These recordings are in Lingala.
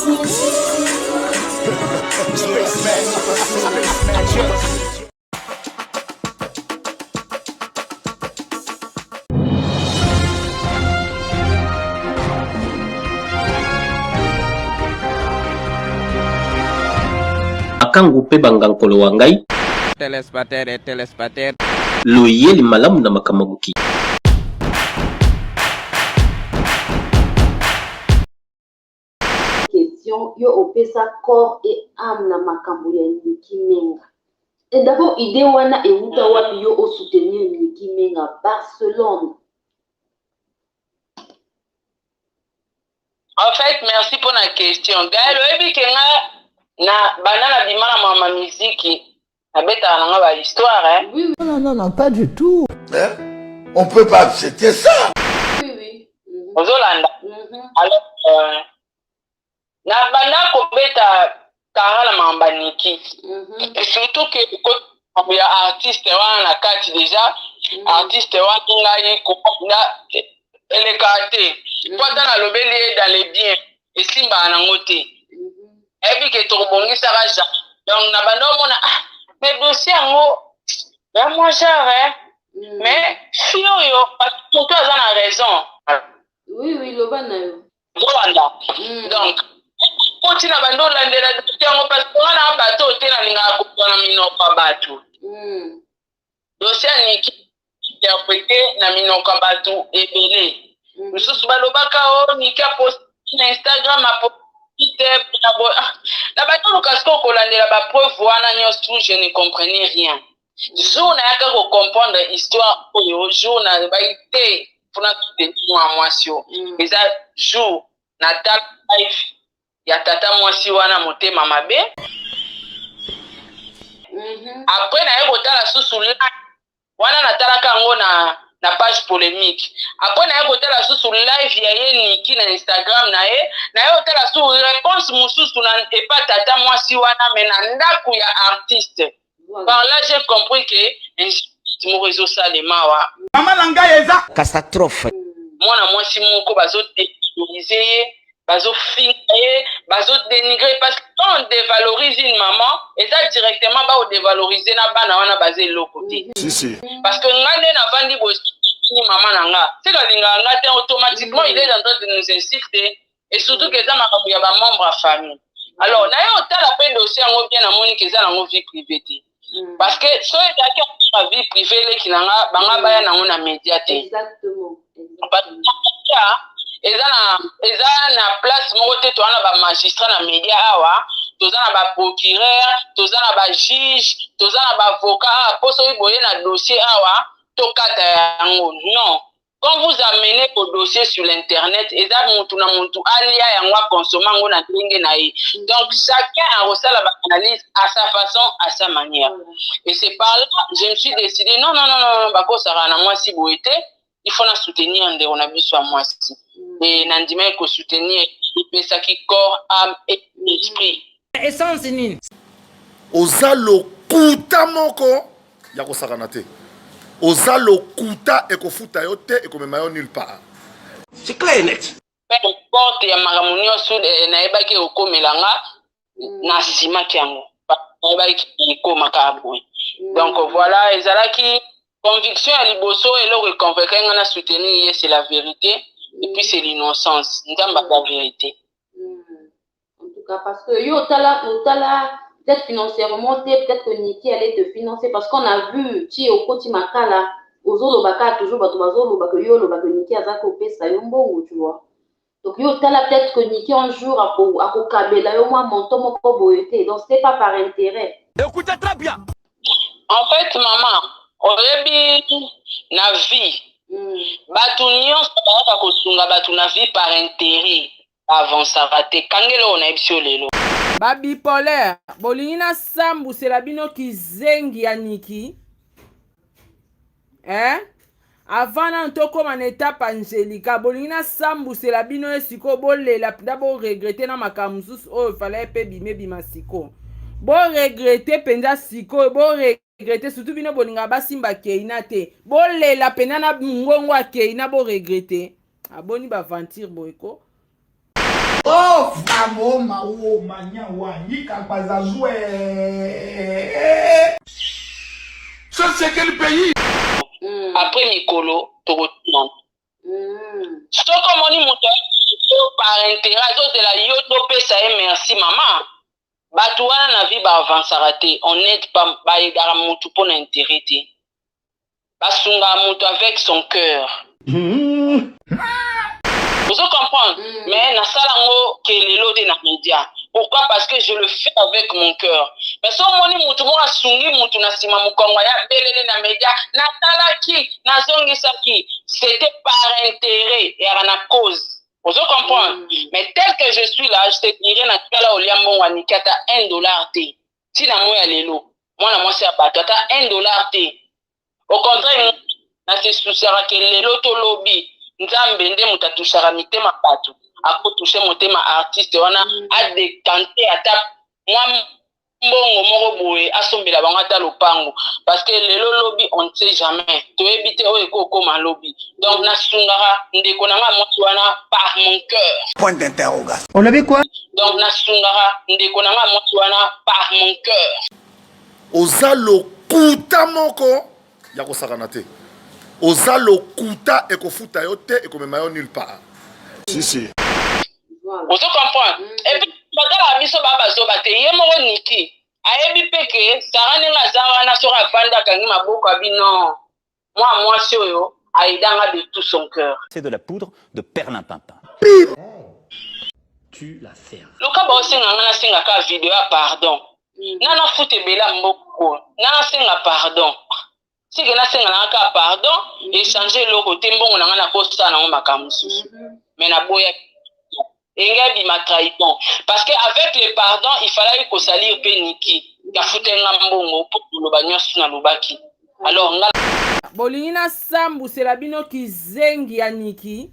Akangu pe bangankolo wangai Telespater loyeli malamu na makamabuki. Question yo opesa corps et âme na makambo ya Niki Menga. Et d'abord idée wana euta wapi yo o soutenir Niki Menga Barcelone. En fait, merci pour la question. Gaël, oyebi ke nga na banana bimana mama musique abeta na nga l'histoire hein. Oui. Non, pas du tout. Hein? On peut pas accepter ça. Oui. Ozolanda. Alors na banda kobeta Karala mamba Niki. Et surtout que il y a artiste wana na kati déjà artiste wana ngai ko na ele kate. Toi dans la lobeli dans les biens et simba na ngote. Et puis que to bongisa raja. Donc na banda mona mais dossier ngo ya moi genre mais fio yo parce que toi as raison. Oui, lobana yo. Rwanda. Donc continue bando landela dossier parce que on a bateau tena linga ko na minoko bateau. Dossier Niki interprété na minoko bateau ebele. Mususu balobaka o Niki a posté na Instagram a posté na bateau kasko ko landela ba preuve wana nyonso je ne comprenais rien. Jour na yaka ko comprendre histoire oyo jour na ba ite funa te moi sio. Eza jour na tal life ya tata mwasi wana motema mabe. Après na yeko tala susu wana natalaka ngo na page polémique. Après na yeko tala susu live ya ye Niki na Instagram na ye tala susu réponse mususu na epa tata mwasi wana mais na ndaku ya artiste. Par là j'ai compris que mon réseau salema wa Maman nanga eza catastrophe. Mwana mwasi moko bazo dévaloriser bazo finir bazo dénigrer parce qu'on dévalorise une maman et ça directement ba dévaloriser na bana wana basé côté. Si. Parce que ngane na vandi bo ni maman nanga c'est la linga ngate automatiquement il est en train de nous insulter et surtout que ça makambo ya ba membre à famille. Alors na yo tala pe dossier ngo bien na moni que ça na ngo vie privée. Parce que so ezaki na vie privée les kinanga banga baya na ngona médiaté. Exactement. Eza na place moko te to na ba magistrat na média awa toza na ba procureur toza na ba juge toza na ba avocat poso iboye na dossier awa to kata yango non. Quand vous amenez au dossier sur l'internet, eza mutu na mutu alia yango consommer ngo na ndenge na ye. Donc chacun a reçu la analyse à sa façon, à sa manière. Et c'est par là je me suis décidé non bako sara na moi si boete, il faut la soutenir on a vu sur moi si. Et nandima ko soutenir pesa ki corps, âme et esprit. Essence nini? Ozalo kuta moko ya ko sakana te. Ozalo kuta ekofuta yo te ekomema yo nulle part. C'est clair net. Peu importe ya maramunio sud na ebaki okomelanga na sima kiango. Na ebaki komaka boy. Donc voilà, ezalaki conviction à liboso et le reconvaincre ngana soutenir c'est la vérité et puis c'est l'innocence. Ndamba la vérité. En tout cas parce que yo tala peut-être financièrement peut-être que Niki allait te financer parce qu'on a vu ti okoti makala ozolo baka toujours bato bazolo baka yo lo baka Niki azako pesa yo mbongo tu vois. Donc yo tala peut-être que Niki un jour ako kabela yo moi monto moko boyete donc c'est pas par intérêt. Écoutez très bien. En fait maman oyebi na vie batu nyonso bayaka kosunga batu na vie par intérêt avancera te kangelo on a ebisio lelo Ba bipolaire bolingi na sambusela bino kizengi ya Niki avant na ntokoma na étape angélika bolingi na sambusela bino esiko bolela penda bo regretter na makambo mosusu oyo fallait pe bima siko bo regretter penza siko bo regretter surtout bino bolinga basimba keina te bolela pena na ngongo akeina bo regretter aboni ba aventure boyko Oh, bravo, Mao, Mania, Wanika, Bazazoué. Ça, c'est quel pays? Après Mikolo, tu retournes. Ce comme on dit, mon par intérêt, de la yoto, ça merci, maman. Batouana na vie ba avancer. On n'aide pas ba edara mutu pour l'intérêt. Basunga mutu avec son cœur. Vous comprenez? Mais na salango kelelo de na média. Pourquoi? Parce que je le fais avec mon cœur. Mais si on dit mutu mo asungi mutu na sima mukongo ya belele na média, na talaki, na zongi saki, c'était par intérêt et à la cause. Vous comprenez? Mais tel que je suis là, je te dirais na kala oliambo wanikata $1 te. Si na moi lelo, moi c'est abato ta $1 te. Au contraire, na se souciera que lelo to lobby, nzambe nde mutatushara mitema bato. Ako toucher motema artiste wana a décanter ata moi mbongo moko boye asombela bango ata lopango parce que lelo lobby on ne sait jamais to ebite o ekoko ma lobby donc na sungara ndeko nanga moto wana par mon cœur. Point d'interrogation. On avait quoi? Donc na sungara ndeko nanga moto wana par mon cœur. Oza lokuta moko ya kosakana te. Oza lokuta ekofuta yo te ekomema yo nulle part. Si. Vous comprenez? Et puis, la mission babazoba te yemoro niki. Ayebi peke, sarani nga zawa na sora fanda kangi maboko abi non. Moi yo, aidanga de tout son cœur. C'est de la poudre de perlimpinpin. Tu la fermes. Loka ba osenga nga na senga ka vidéo pardon. Nana fute bela mboko. Nana senga pardon. Si que na senga na ka pardon, échanger le côté mbongo na nga na posta na makamusu. Mais na boya Engabi ma trahison. Parce qu'avec les pardons, il fallait qu'on salir Peniki. Alors, Bolina Sambu, c'est la bino qui zengi ya Niki.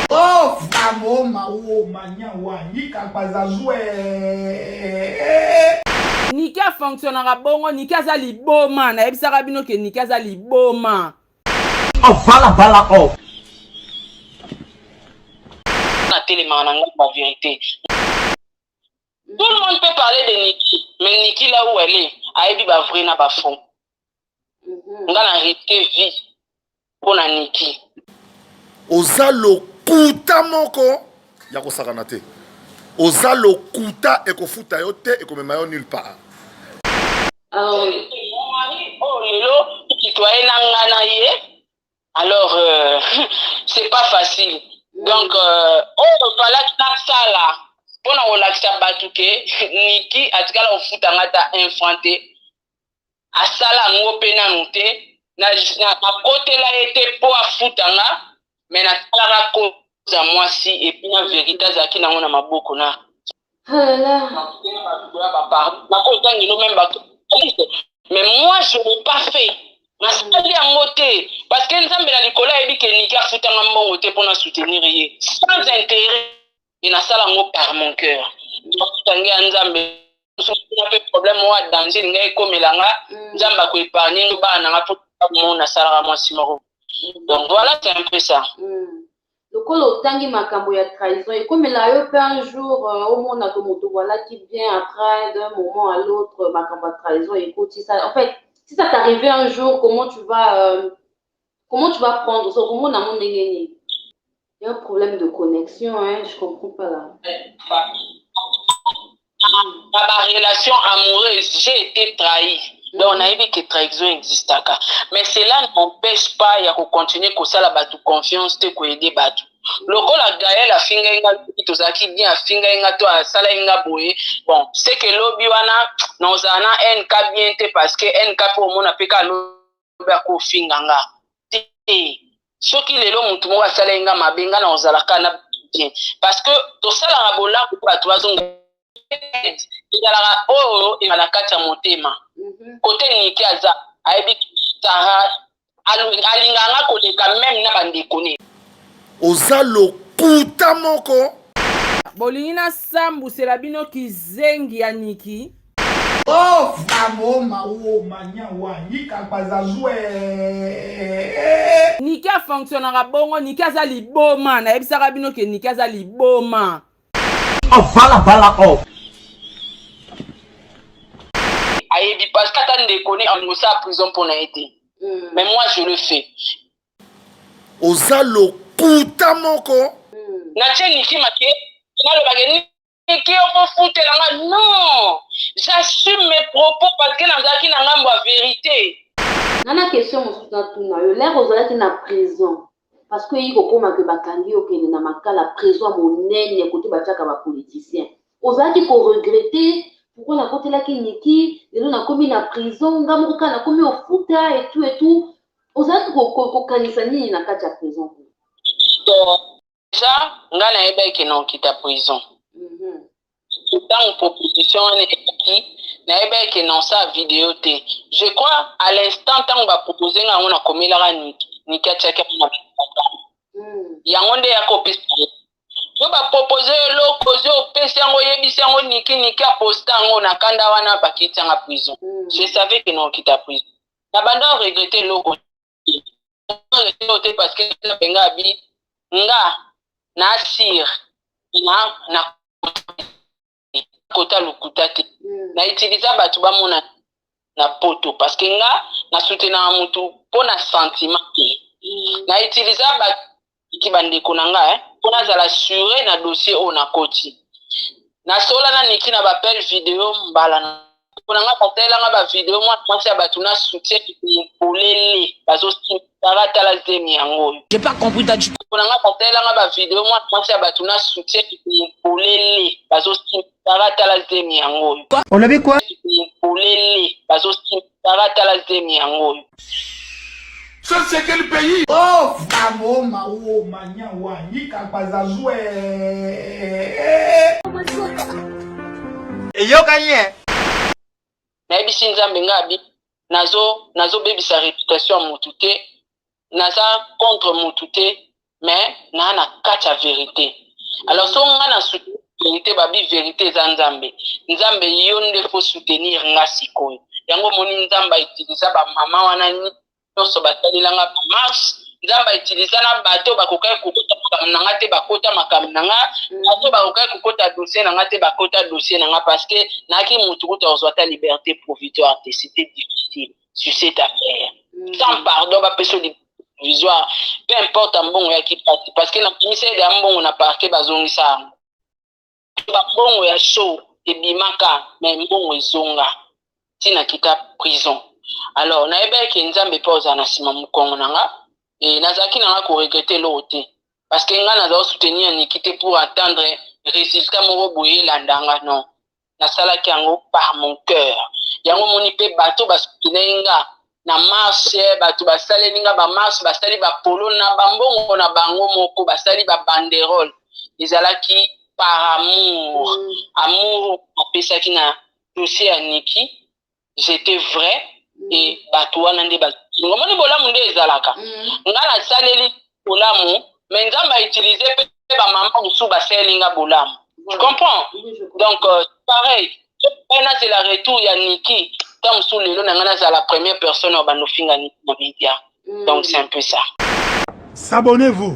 Oh, bravo, Mao, Mania, Wanika, Bazazoué. Niki a fonctionnera bongo, Niki a zali boma. Na ebisaka bino ke Niki a zali boma. Oh, vala, oh. La vérité. Tout le monde peut parler de Niki, mais Niki là où elle est, elle est vrai na bafon. On a la réalité vie pour la Niki. Oza lokuta moko ya kosakana te. Oza lokuta ekofuta yo te ekomema yo nulle part. Mon mari, oh lelo, citoyen nangana ye. Alors c'est pas facile. Donc, voilà que ça là, pour nous relaxer batouké, Niki a dit qu'elle a foutu un infanté, à ça là nous pénalité, na côté là était pour foutre mais na la cause à moi si et puis la vérité c'est qui n'a on a ma beaucoup na. Mais moi je l'ai pas fait. Parce que nous avons la Nicolas et que Niki a foutu un bon côté pour nous soutenir sans intérêt. Il a ça par mon cœur. Donc, il y a un problème ou danger, il y a comme donc voilà, c'est un peu ça. Le col tangi makambo ya trahison et comme là yo un jour au monde a comme voilà qui vient après d'un moment à l'autre makambo trahison écoute ça en fait si ça t'arrivait un jour, comment tu vas prendre ça? Comment on a mon il y a un problème de connexion, hein? Je comprends pas là. Dans ma relation amoureuse, j'ai été trahi. Donc on a vu que trahison existe. Mais cela n'empêche pas de continuer comme ça la confiance de aider batu. Loko la Gaël a finga inga tozaki bien finga inga to sala inga boye. Bon, c'est que lobby wana nozana NK bien te parce que NK pour mon apeka lobby ko finga nga. Ce qui lelo mutu mo sala inga mabenga na ozalaka na bien parce que to sala rabola ko batu bazonga. Igalaka o imalakata motema. Côté Niki aza aibi Sahara alinganga koleka même na bandekone. Oza lokuta moko Bolina Sambu c'est la bino qui zengi ya Niki. Oh, bravo, Mao, Mania, Wanika, Bazazoué. Niki a fonctionnera bongo, Niki a zali boma. Na ebisaka bino ke Niki a zali boma. Oh, voilà, oh. Ayebi parce que t'as déconné en ça à prison pour été. Mais moi je le fais. Oza lokuta moko. Na tieni ki maké, na le bageni qui on foutre là non. J'assume mes propos parce que nazaki na ngambo la vérité. Nana question mosusu na tuna yo l'air ozalaki na prison parce que yiko koma ke bakangi okende na makala prison monene côté batiaka ba politicien. Ozalaki ko regretter pourquoi na kotelaki Niki lelo na komi na prison ngamoko kana komi ofuta et tout. Ozalaki ko kanisa nini na kati ya prison? Déjà nga na yeba ke na okita prison. Dans proposition na yeba ke na sa vidéo te. Je crois à l'instant tant va proposer nga on a commis la ni kachaka na yango nde ya kopisa yo ba proposer lo cause au pesa yango yebisa yango niki a posta yango na kanda wana bakiti nga prison. Je savais que non kita prison. Na banda regretter lo parce que na benga bi nga na sir na kota lukuta te na utiliser batu ba mona na poto parce que nga na soutenir mutu pona sentiment na utiliser batu ki bandeko na nga pona za l'assurer na dossier o na koti na sola na Niki na bapel vidéo mbala na pona nga patela nga ba vidéo moi penser batu na soutien polele bazo tarata la zemi yango. J'ai pas compris ta du pona nga patela nga ba vidéo moi penser batu na soutien polele bazo tarata la zemi yango. On avait quoi? Polele bazo tarata la zemi yango. Ça c'est quel pays? Oh, famo mawo manya wa yika bazazwe. Et yo gagné. Na ebisi nzambe ngabi nazo bebisa réputation ya mutu te naza contre mutu te mais na kati ya vérité. Alors so nga na vérité babi vérité eza nzambe yo nde faut soutenir nga sikoyo yango moni nzambe itilisa ba mama wana nyonso batalelanga ba marche nzambe itilisa na bato bakokai kokota makambo na nga te bakota makambo na nga bato bakokai kokota dossier na nga te bakota dossier na nga parce que naki mutu kuta ozwa ta liberté provisoire te c'était difficile sur cette affaire sans pardon bapeso provisoire peu importe mbongo ya kipati parce que na commissaire ya mbongo na parquet bazongisa yango mbongo ya show ebimaka mais mbongo ezonga tina kita prison. Alors na ebe ke nzambe pa oza na sima mukongo nanga et nazaki nanga ko regretter l'autre parce que nga naza soutenir Niki te pour attendre résultat moko boye landanga non nasalaki yango par mon cœur yango moni pe bato basoutenir nga na marche bato basali nga ba marche basali ba polo na bambongo na bango moko basali ba banderole ezalaki par amour apesaki na dossier ya Niki j'étais vrai et bato wana nde ngomoni bolamu nde ezalaka nga nasaleli bolamu mais nzambe autilize pe ba mama mosusu basalinga bolamu tu comprends donc pareil c'est la retour ya Niki comme sous lelo na nga naza la première personne au banofinga Niki na média donc c'est un peu ça. S'abonnez-vous.